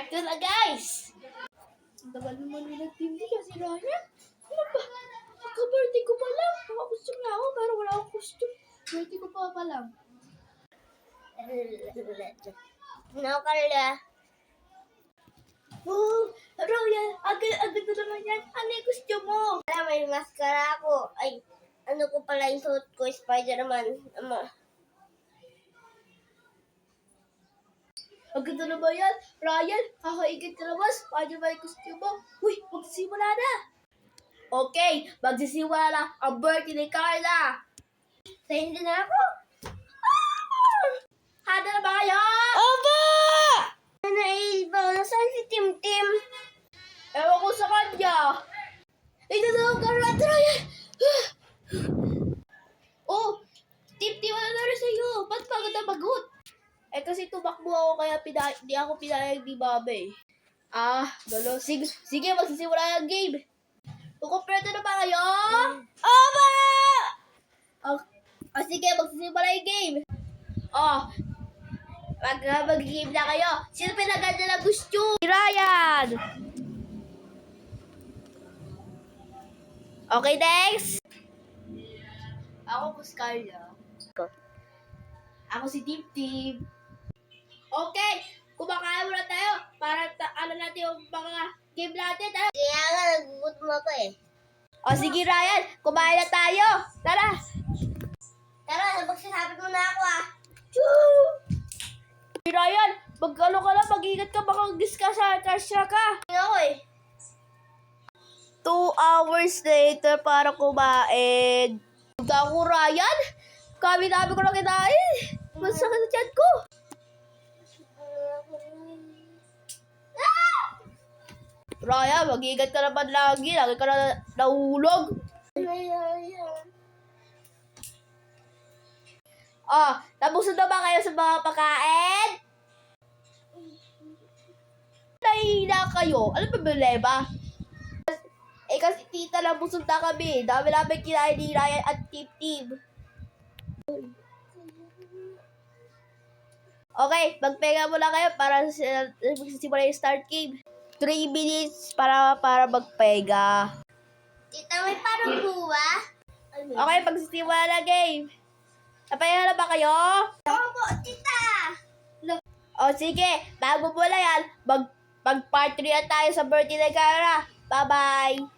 Start ko na, guys! Dapat naman nila team di kasi Ryan. Ano ba? Pagka-birthday ko pa lang. Naka-costume na ako pero wala akong costume. Birthday ko pa lang. No, Carla. Oh, Ryan, agad na naman yan. Ano yung costume mo? Wala, may mascara ako. Ay, ano ko pala yung suot ko, Spider-Man. Agad na naman yan. Ryan, kakaigit ka naman. Paano ba yung costume mo? Uy, magsisimula na. Okay, magsisimula na ang birthday ni Carla. Sa'yo din na ako. Handa na ba kayo? Opo! Naiba, nasaan si Tim Tim? Ewan ko sa kanya. Itatawag ka na natin, Ryan. Oh, tip-tip na rin sa'yo. Ba't pagod na bagot? Eh kasi tumakbo ako kaya di ako pinayag ni Babe. Dalo. Sige, magsisimula ang game. Kukumpleto na ba kayo? Opo! Sige, magsisimula yung game. Mag-game na kayo. Sino pinaganda ng gusto? Si Ryan! Okay, next. Ako po si Carla. Ako si Tip Tip. Okay, kumakain muna tayo para natin yung mga game natin. Kaya nga, nagugutom ako eh. Sige Ryan, kumain na tayo. Tara. Tara, nagsasabit mo na ako ah. Si Ryan, mag-ano ka lang, mag-ingat ka, baka kasya ka. Hindi ako eh. 2 hours later para kumain. Ako, Ryan. Kami-dami ko lang kinain. Masakit sa tiyan ko. Ryan, mag-iingat ka naman lagi. Lagi ka na nahulog. Tapos na ba kayo sa mga pagkain? Nahihina kayo. Ano ba problema? Kasi tita lang busog na kami. Dami namin kinain ni Ryan at Tip Tip. Okay, magpahinga muna kayo para magsisimula yung start game. 3 minutes para magpahinga. Tita, may parang buwa. Okay, magsisimula na game. Napahinga na ba kayo? Opo, tita. Sige, bago mula yan, mag-part 3 na tayo sa birthday ni Cara. Bye-bye!